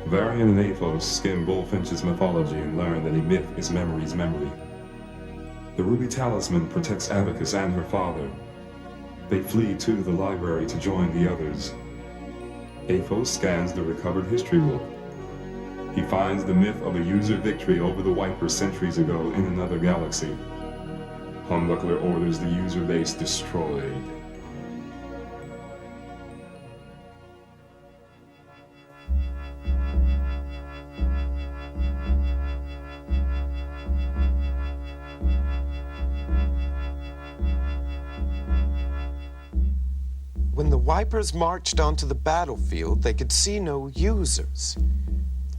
Varian and Athos skim Bullfinch's mythology and learn that a myth is memory's memory. The ruby talisman protects Abacus and her father. They flee to the library to join the others. Athos scans the recovered history book. He finds the myth of a user victory over the Wipers centuries ago in another galaxy. Humbuckler orders the user base destroyed. When the Wipers marched onto the battlefield, they could see no users.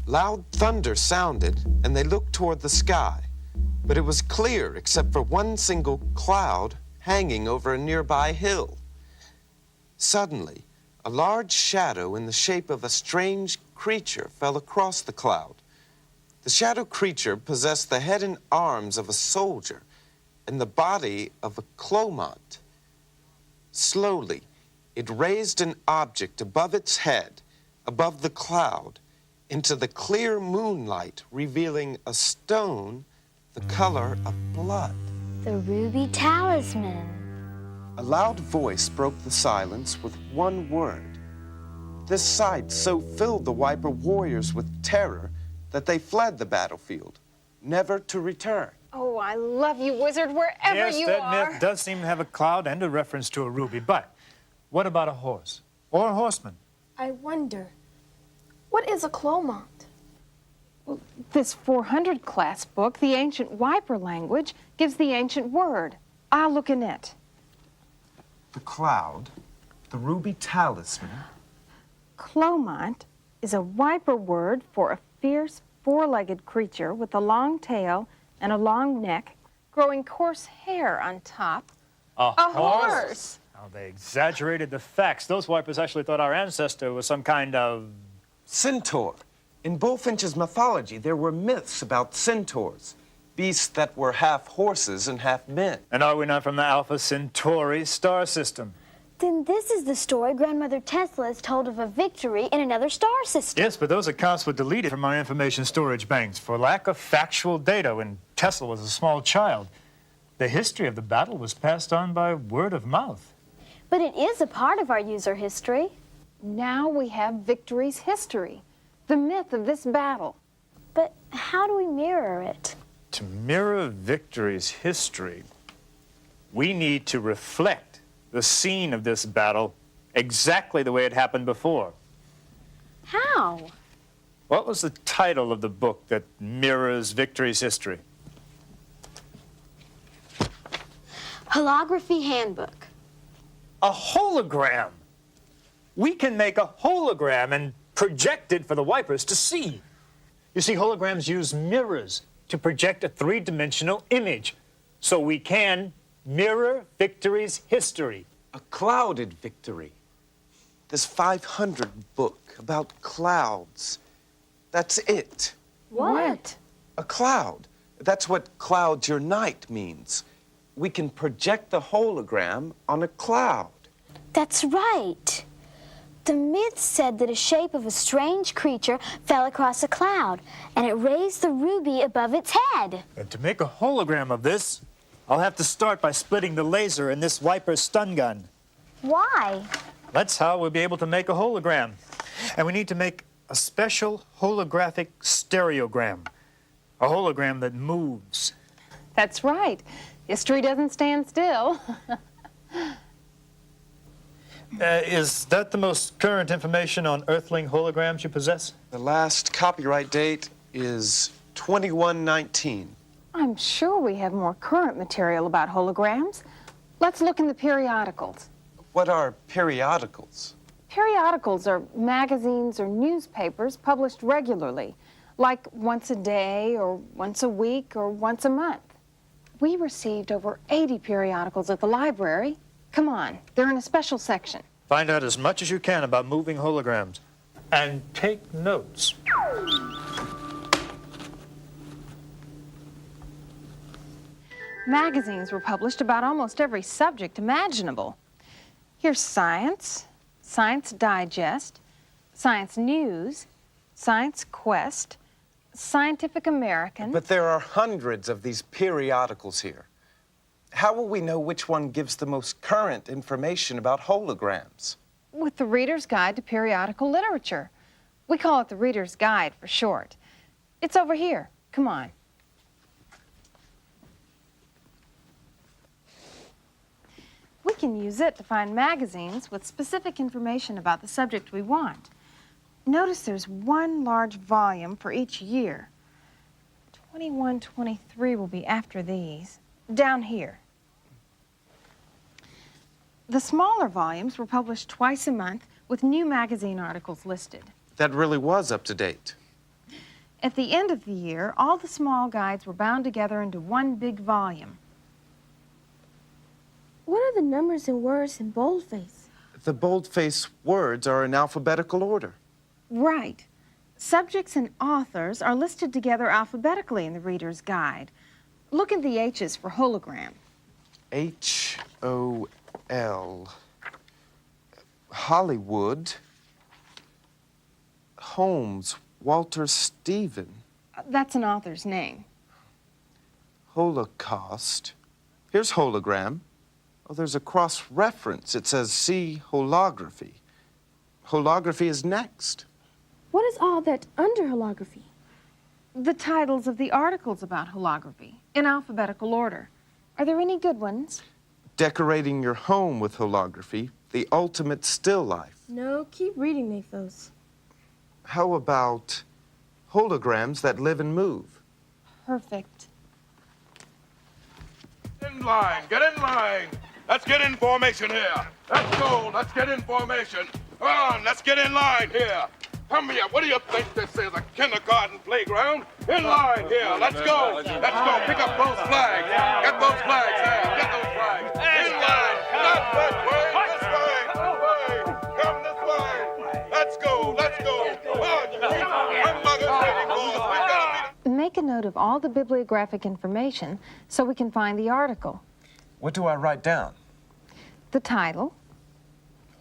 Loud thunder sounded, and they looked toward the sky, but it was clear except for one single cloud hanging over a nearby hill. Suddenly, a large shadow in the shape of a strange creature fell across the cloud. The shadow creature possessed the head and arms of a soldier and the body of a Clomont. Slowly, it raised an object above its head, above the cloud, into the clear moonlight, revealing a stone the color of blood. The ruby talisman. A loud voice broke the silence with one word. This sight so filled the Wiper warriors with terror that they fled the battlefield, never to return. Oh, I love you, wizard, wherever you are. Yes, that myth does seem to have a cloud and a reference to a ruby, but what about a horse or a horseman? I wonder, what is a Clomont? Well, this 400 class book, the ancient Wiper language, gives the ancient word. I'll look in it. The cloud, the ruby talisman. Clomont is a Wiper word for a fierce four-legged creature with a long tail and a long neck, growing coarse hair on top. A horse! Oh, they exaggerated the facts. Those Wipers actually thought our ancestor was some kind of... Centaur. In Bullfinch's mythology, there were myths about centaurs, beasts that were half horses and half men. And are we not from the Alpha Centauri star system? Then this is the story Grandmother Tesla has told of a victory in another star system. Yes, but those accounts were deleted from our information storage banks for lack of factual data when Tesla was a small child. The history of the battle was passed on by word of mouth. But it is a part of our user history. Now we have victory's history, the myth of this battle. But how do we mirror it? To mirror victory's history, we need to reflect the scene of this battle exactly the way it happened before. How? What was the title of the book that mirrors victory's history? Holography Handbook. A hologram. We can make a hologram and project it for the Wipers to see. You see, holograms use mirrors to project a three-dimensional image, so we can mirror victory's history. A clouded victory. This 500 book about clouds. That's it. What? A cloud. That's what clouds your night means. We can project the hologram on a cloud. That's right. The myth said that a shape of a strange creature fell across a cloud, and it raised the ruby above its head. And to make a hologram of this, I'll have to start by splitting the laser in this Wiper stun gun. Why? That's how we'll be able to make a hologram. And we need to make a special holographic stereogram, a hologram that moves. That's right. History doesn't stand still. Is that the most current information on Earthling holograms you possess? The last copyright date is 2119. I'm sure we have more current material about holograms. Let's look in the periodicals. What are periodicals? Periodicals are magazines or newspapers published regularly, like once a day or once a week or once a month. We received over 80 periodicals at the library. Come on, they're in a special section. Find out as much as you can about moving holograms. And take notes. Magazines were published about almost every subject imaginable. Here's Science, Science Digest, Science News, Science Quest, Scientific American. But there are hundreds of these periodicals here. How will we know which one gives the most current information about holograms? With the Reader's Guide to Periodical Literature. We call it the Reader's Guide for short. It's over here. Come on. We can use it to find magazines with specific information about the subject we want. Notice there's one large volume for each year. 21, 23 will be after these, down here. The smaller volumes were published twice a month with new magazine articles listed. That really was up to date. At the end of the year, all the small guides were bound together into one big volume. What are the numbers and words in boldface? The boldface words are in alphabetical order. Right. Subjects and authors are listed together alphabetically in the Reader's Guide. Look at the H's for hologram. H-O-L. Hollywood. Holmes. Walter Stephen. That's an author's name. Holocaust. Here's hologram. Oh, there's a cross-reference. It says see holography. Holography is next. What is all that under holography? The titles of the articles about holography, in alphabetical order. Are there any good ones? Decorating your home with holography, the ultimate still life. No, keep reading, Mathos. How about holograms that live and move? Perfect. In line, get in line. Let's get in formation here. Let's go, let's get in formation. Come on, let's get in line here. Come here, what do you think this is, a kindergarten playground? In line here, let's go. Let's go, pick up those flags. Get those flags, Sam, get those flags. In line, not that way, this way, this way. Come this way. Let's go, let's go. Come on, I'm not waiting for us. We gotta be... Make a note of all the bibliographic information so we can find the article. What do I write down? The title,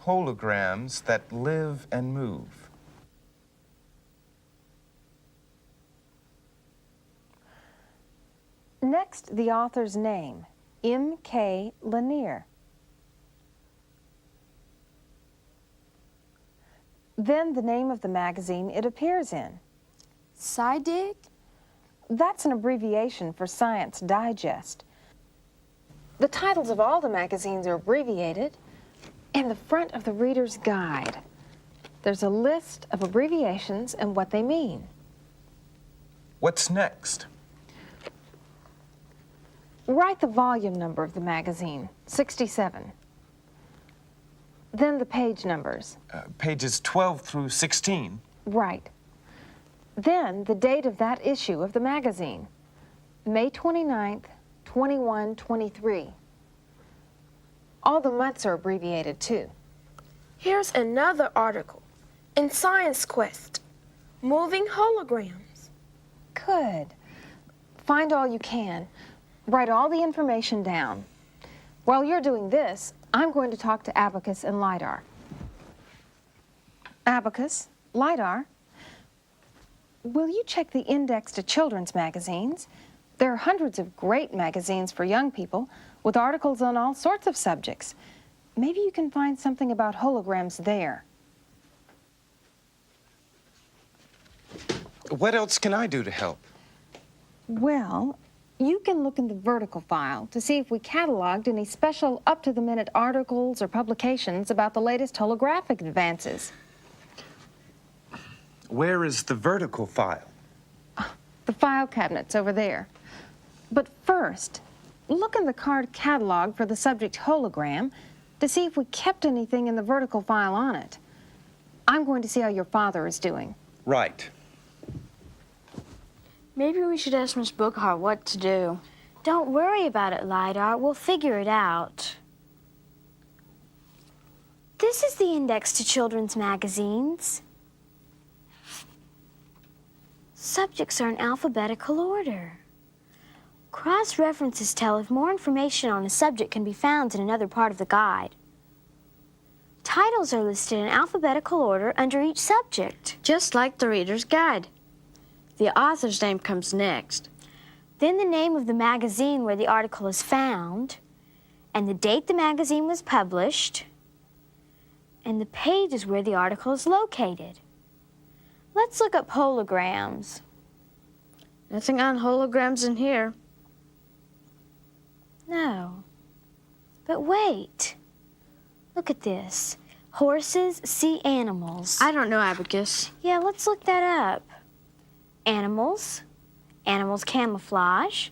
Holograms that live and move. next the author's name, M.K. Lanier. Then the name of the magazine it appears in. SciDig? That's an abbreviation for Science Digest. The titles of all the magazines are abbreviated. In the front of the Reader's Guide, there's a list of abbreviations and what they mean. What's next? Write the volume number of the magazine, 67. Then the page numbers. Pages 12 through 16. Right. Then the date of that issue of the magazine, May 29th, 2123. All the months are abbreviated, too. Here's another article in Science Quest, Moving Holograms. Good. Find all you can. Write all the information down. While you're doing this, I'm going to talk to Abacus and Lidar. Abacus, Lidar, will you check the index to children's magazines? There are hundreds of great magazines for young people with articles on all sorts of subjects. Maybe you can find something about holograms there. What else can I do to help? Well, you can look in the vertical file to see if we cataloged any special up-to-the-minute articles or publications about the latest holographic advances. Where is the vertical file? The file cabinet's over there. But first, look in the card catalog for the subject hologram to see if we kept anything in the vertical file on it. I'm going to see how your father is doing. Right. Maybe we should ask Miss Bookhart what to do. Don't worry about it, LiDAR. We'll figure it out. This is the index to children's magazines. Subjects are in alphabetical order. Cross-references tell if more information on a subject can be found in another part of the guide. Titles are listed in alphabetical order under each subject. Just like the reader's guide. The author's name comes next. Then the name of the magazine where the article is found, and the date the magazine was published, and the page is where the article is located. Let's look up holograms. Nothing on holograms in here. No. But wait. Look at this. Horses see animals. I don't know, Abacus. Yeah, let's look that up. Animals. Animals camouflage.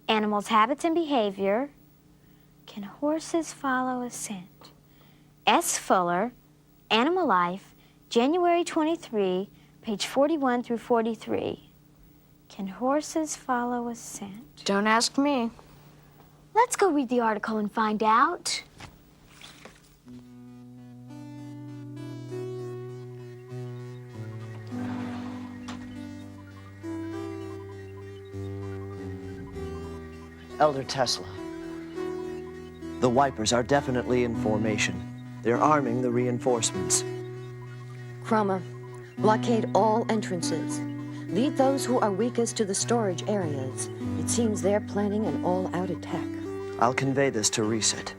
Animals' habits and behavior. Can horses follow a scent? S. Fuller, Animal Life, January 23, page 41 through 43. Can horses follow a scent? Don't ask me. Let's go read the article and find out. Elder Tesla. The Wipers are definitely in formation. They're arming the reinforcements. Chroma, blockade all entrances. Lead those who are weakest to the storage areas. It seems they're planning an all-out attack. I'll convey this to Reset.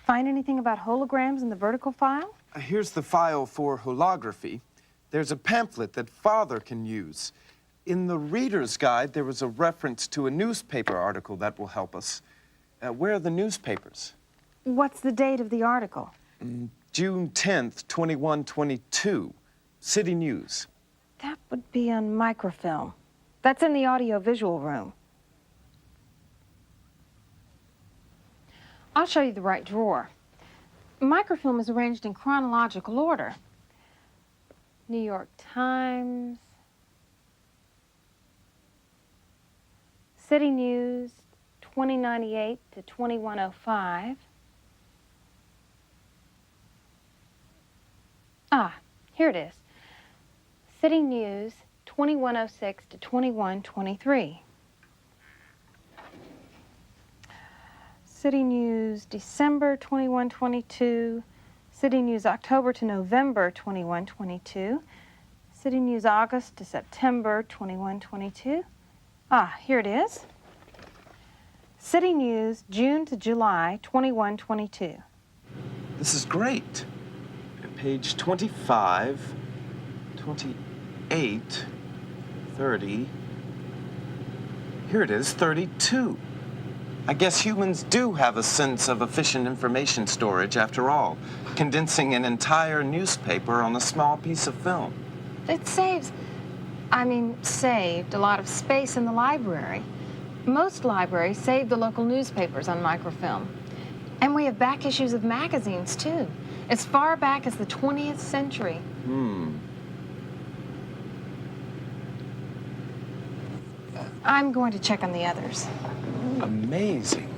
Find anything about holograms in the vertical file? Here's the file for holography. There's a pamphlet that Father can use. In the reader's guide, there was a reference to a newspaper article that will help us. Where are the newspapers? What's the date of the article? June 10th, 2122. City News. That would be on microfilm. That's in the audio-visual room. I'll show you the right drawer. Microfilm is arranged in chronological order. New York Times, City News, 2098 to 2105. Here it is. City News, 2106 to 2123. City News, December 2122. City News, October to November 2122. City News, August to September 2122. Here it is. City News, June to July 2122. This is great. Page 25, 28, 30. Here it is, 32. I guess humans do have a sense of efficient information storage after all, condensing an entire newspaper on a small piece of film. It saved a lot of space in the library. Most libraries save the local newspapers on microfilm. And we have back issues of magazines, too, as far back as the 20th century. I'm going to check on the others. Amazing.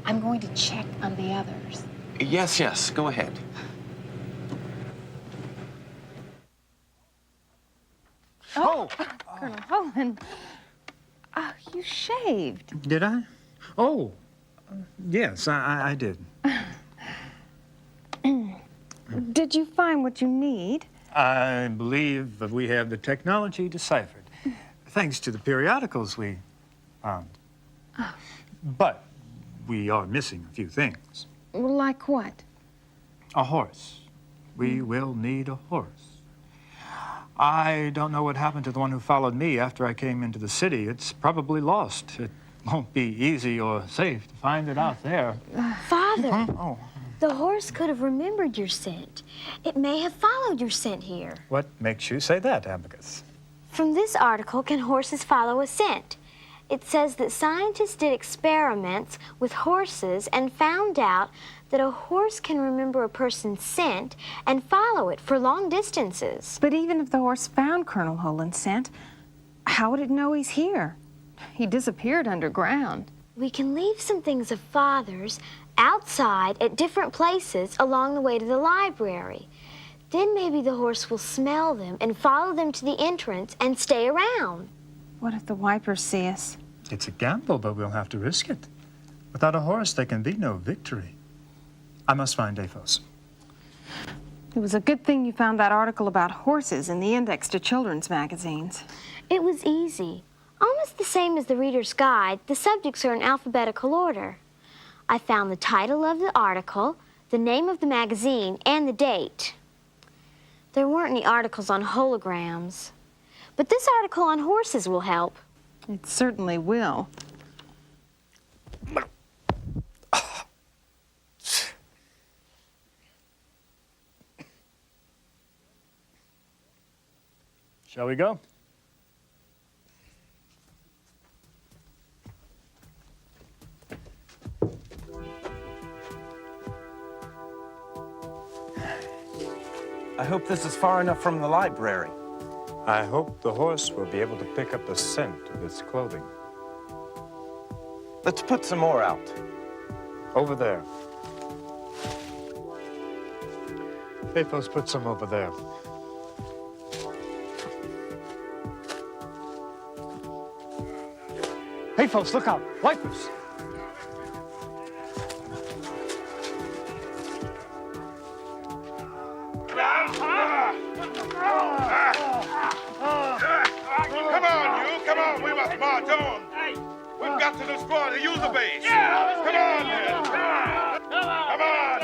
I'm going to check on the others. Yes, go ahead. Colonel Holland, you shaved. Did I? Oh, yes, I did. Did you find what you need? I believe that we have the technology deciphered, thanks to the periodicals we found. Oh. But we are missing a few things. Like what? A horse. We will need a horse. I don't know what happened to the one who followed me after I came into the city. It's probably lost. It won't be easy or safe to find it out there. Father, Oh. the horse could have remembered your scent. It may have followed your scent here. What makes you say that, Abacus? From this article, Can Horses Follow a Scent? It says that scientists did experiments with horses and found out that a horse can remember a person's scent and follow it for long distances. But even if the horse found Colonel Holand's scent, how would it know he's here? He disappeared underground. We can leave some things of Father's outside at different places along the way to the library. Then maybe the horse will smell them and follow them to the entrance and stay around. What if the Wipers see us? It's a gamble, but we'll have to risk it. Without a horse, there can be no victory. I must find Aphos. It was a good thing you found that article about horses in the index to children's magazines. It was easy. Almost the same as the Reader's Guide, the subjects are in alphabetical order. I found the title of the article, the name of the magazine, and the date. There weren't any articles on holograms. But this article on horses will help. It certainly will. Shall we go? I hope this is far enough from the library. I hope the horse will be able to pick up the scent of its clothing. Let's put some more out. Over there. Aphos, put some over there. Aphos, look out! Wipers! Come on, you. Come on. We must march on. We've got to destroy the user base. Come on, then. Come on.